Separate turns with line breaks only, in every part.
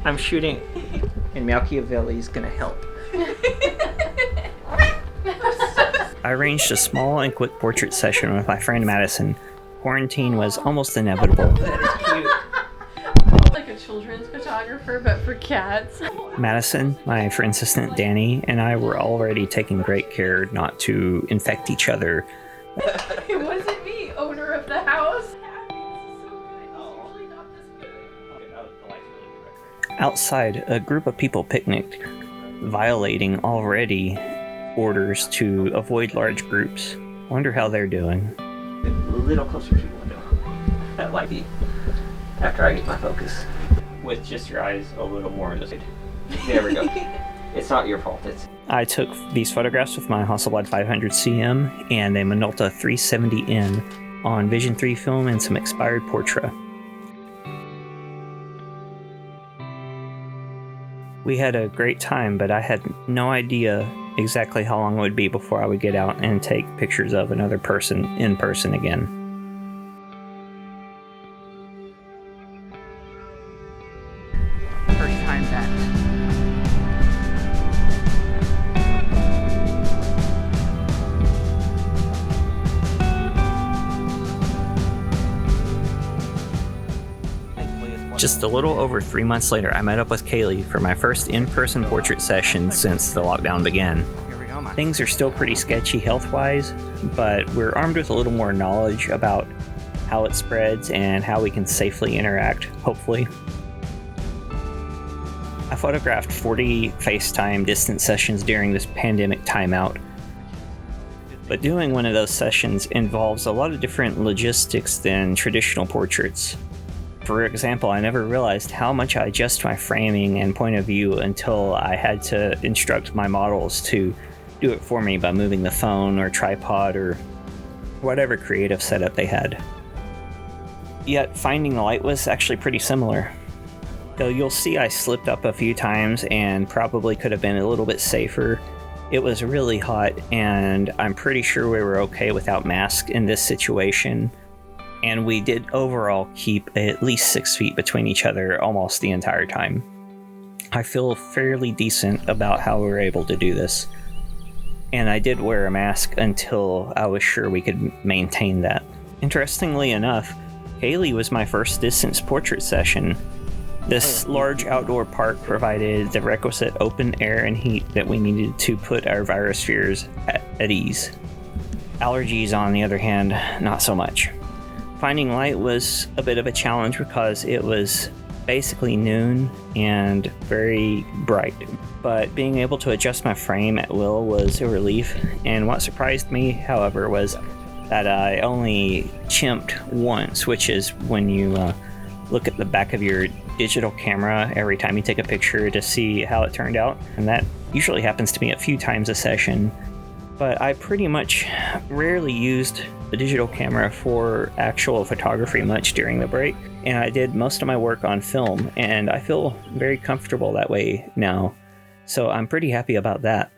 I'm shooting, and Machiavelli's gonna help. I arranged a small and quick portrait session with my friend Madison. Quarantine was almost inevitable.
That is cute.
Like a children's photographer, but for cats.
Madison, my friend assistant Danny, and I were already taking great care not to infect each other.
It wasn't me, owner of the house.
Outside, a group of people picnicked, violating already orders to avoid large groups. Wonder how they're doing.
A little closer to the window. That might be after I get my focus. With just your eyes a little more on the side. There we go. It's not your fault.
I took these photographs with my Hasselblad 500cm and a Minolta 370N on Vision3 film and some expired Portra. We had a great time, but I had no idea exactly how long it would be before I would get out and take pictures of another person in person again. First time back. Just a little over 3 months later, I met up with Kaylee for my first in-person portrait session since the lockdown began. Things are still pretty sketchy health-wise, but we're armed with a little more knowledge about how it spreads and how we can safely interact, hopefully. I photographed 40 FaceTime distance sessions during this pandemic timeout, but doing one of those sessions involves a lot of different logistics than traditional portraits. For example, I never realized how much I adjust my framing and point of view until I had to instruct my models to do it for me by moving the phone or tripod or whatever creative setup they had. Yet finding the light was actually pretty similar. Though you'll see I slipped up a few times and probably could have been a little bit safer. It was really hot, and I'm pretty sure we were okay without masks in this situation. And we did overall keep at least 6 feet between each other almost the entire time. I feel fairly decent about how we were able to do this. And I did wear a mask until I was sure we could maintain that. Interestingly enough, Kaylee was my first distance portrait session. This large outdoor park provided the requisite open air and heat that we needed to put our virus fears at ease. Allergies, on the other hand, not so much. Finding light was a bit of a challenge because it was basically noon and very bright, but being able to adjust my frame at will was a relief. And what surprised me, however, was that I only chimped once, which is when you look at the back of your digital camera every time you take a picture to see how it turned out, and that usually happens to me a few times a session. But I pretty much rarely used the digital camera for actual photography much during the break, and I did most of my work on film, and I feel very comfortable that way now, so I'm pretty happy about that.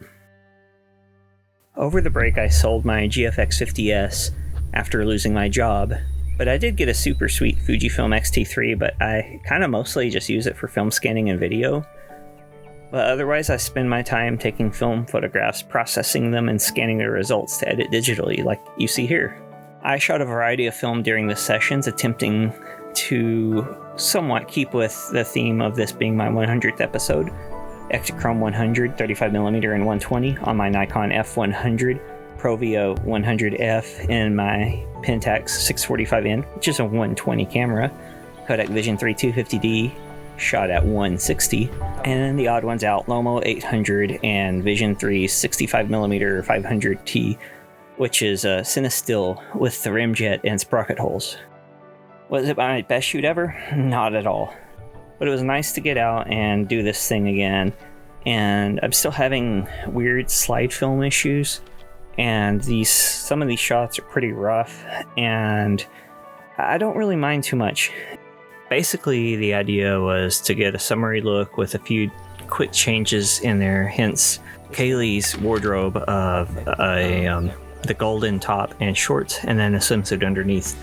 Over the break, I sold my GFX 50S after losing my job, but I did get a super sweet Fujifilm X-T3, but I kind of mostly just use it for film scanning and video. But otherwise, I spend my time taking film photographs, processing them, and scanning the results to edit digitally, like you see here. I shot a variety of film during the sessions, attempting to somewhat keep with the theme of this being my 100th episode. Ektachrome 100, 35mm and 120 on my Nikon F100, Provia 100f in my Pentax 645N, which is a 120 camera, Kodak Vision3 250D, shot at 160, and then the odd ones out, Lomo 800 and Vision3 65mm 500T, which is a Cinestill with the rimjet and sprocket holes. Was it my best shoot ever? Not at all. But it was nice to get out and do this thing again, and I'm still having weird slide film issues, and some of these shots are pretty rough, and I don't really mind too much. Basically, the idea was to get a summary look with a few quick changes in there, hence Kaylee's wardrobe of the golden top and shorts, and then a swimsuit underneath.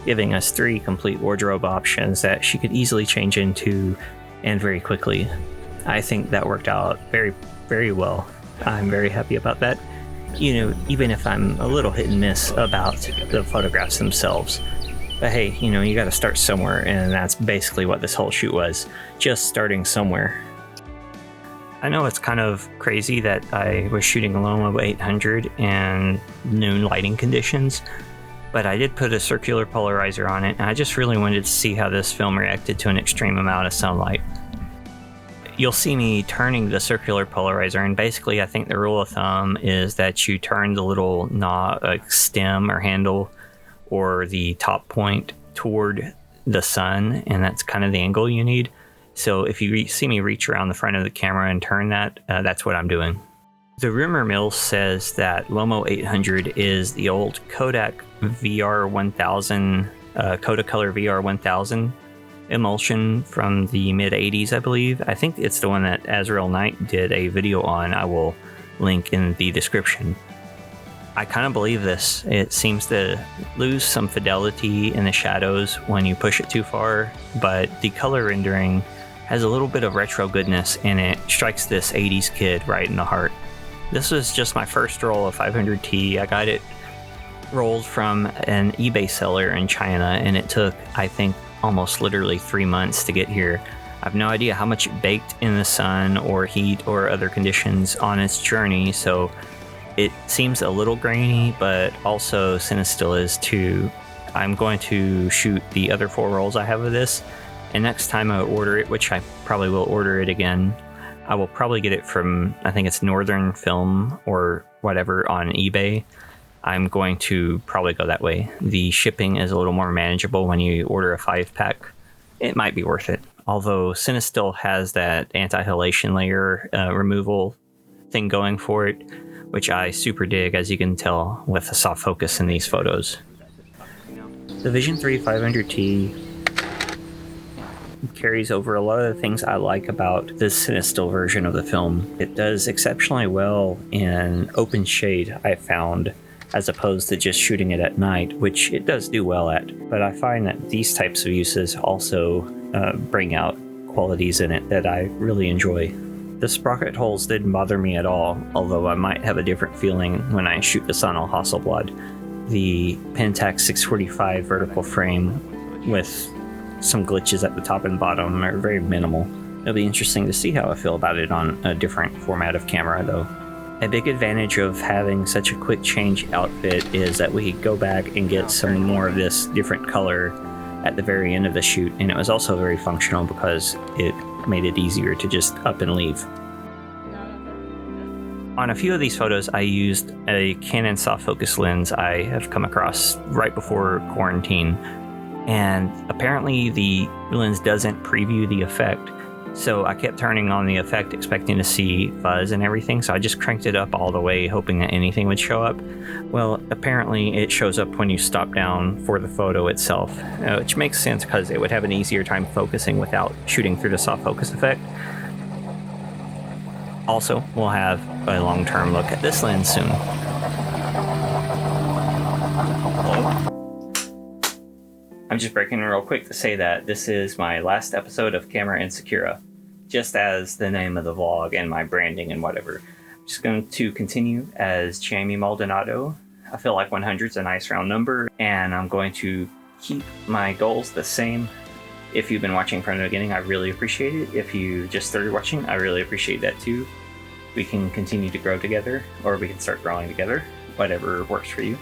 giving us 3 complete wardrobe options that she could easily change into and very quickly. I think that worked out very, very well. I'm very happy about that. You know, even if I'm a little hit and miss about the photographs themselves. But hey, you know, you got to start somewhere, and that's basically what this whole shoot was, just starting somewhere. I know it's kind of crazy that I was shooting a Lomography 800 in noon lighting conditions, but I did put a circular polarizer on it, and I just really wanted to see how this film reacted to an extreme amount of sunlight. You'll see me turning the circular polarizer, and basically I think the rule of thumb is that you turn the little knob, stem or handle, or the top point toward the sun, and that's kind of the angle you need. So if you see me reach around the front of the camera and turn that, that's what I'm doing. The rumor mill says that Lomography 800 is the old Kodak VR1000, Kodacolor VR1000 emulsion from the mid 80s, I believe. I think it's the one that Azrael Knight did a video on. I will link in the description. I kind of believe this. It seems to lose some fidelity in the shadows when you push it too far, but the color rendering has a little bit of retro goodness, and it strikes this 80s kid right in the heart. This was just my first roll of 500T. I got it rolled from an eBay seller in China, and it took, I think, almost literally 3 months to get here. I have no idea how much it baked in the sun or heat or other conditions on its journey, so it seems a little grainy, but also Cinestill is too. I'm going to shoot the other 4 rolls I have of this, and next time I order it, which I probably will order it again, I will probably get it from, I think it's Northern Film or whatever on eBay. I'm going to probably go that way. The shipping is a little more manageable when you order a 5-pack. It might be worth it. Although Cinestill has that anti-halation layer removal thing going for it, which I super dig, as you can tell with the soft focus in these photos. The Vision3 500T carries over a lot of the things I like about this Cinestill version of the film. It does exceptionally well in open shade, I found, as opposed to just shooting it at night, which it does do well at. But I find that these types of uses also bring out qualities in it that I really enjoy. The sprocket holes didn't bother me at all, although I might have a different feeling when I shoot this on a Hasselblad. The Pentax 645 vertical frame with some glitches at the top and bottom are very minimal. It'll be interesting to see how I feel about it on a different format of camera though. A big advantage of having such a quick change outfit is that we could go back and get some more of this different color at the very end of the shoot, and it was also very functional because it made it easier to just up and leave. On a few of these photos, I used a Canon soft focus lens I have come across right before quarantine, and apparently the lens doesn't preview the effect. So I kept turning on the effect expecting to see fuzz and everything, so I just cranked it up all the way hoping that anything would show up. Well, apparently it shows up when you stop down for the photo itself, which makes sense because it would have an easier time focusing without shooting through the soft focus effect. Also, we'll have a long-term look at this lens soon. Hello? I'm just breaking in real quick to say that this is my last episode of Camera Insecura, just as the name of the vlog and my branding and whatever. I'm just going to continue as Jamie Maldonado. I feel like 100 is a nice round number, and I'm going to keep my goals the same. If you've been watching from the beginning, I really appreciate it. If you just started watching, I really appreciate that too. We can continue to grow together, or we can start growing together, whatever works for you.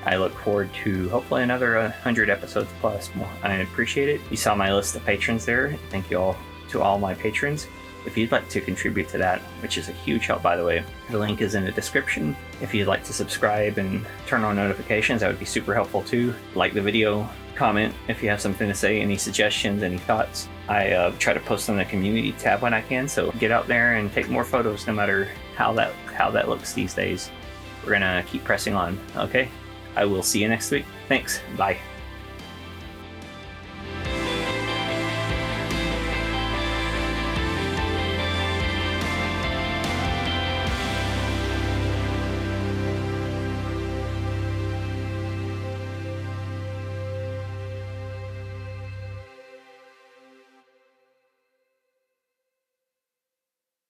I look forward to hopefully another 100 episodes plus. I appreciate it. You saw my list of patrons there. Thank you all to all my patrons. If you'd like to contribute to that, which is a huge help by the way, the link is in the description. If you'd like to subscribe and turn on notifications, that would be super helpful too. Like the video, comment if you have something to say, any suggestions, any thoughts. I try to post on the community tab when I can, so get out there and take more photos no matter how that looks these days. We're gonna keep pressing on, okay? I will see you next week. Thanks. Bye.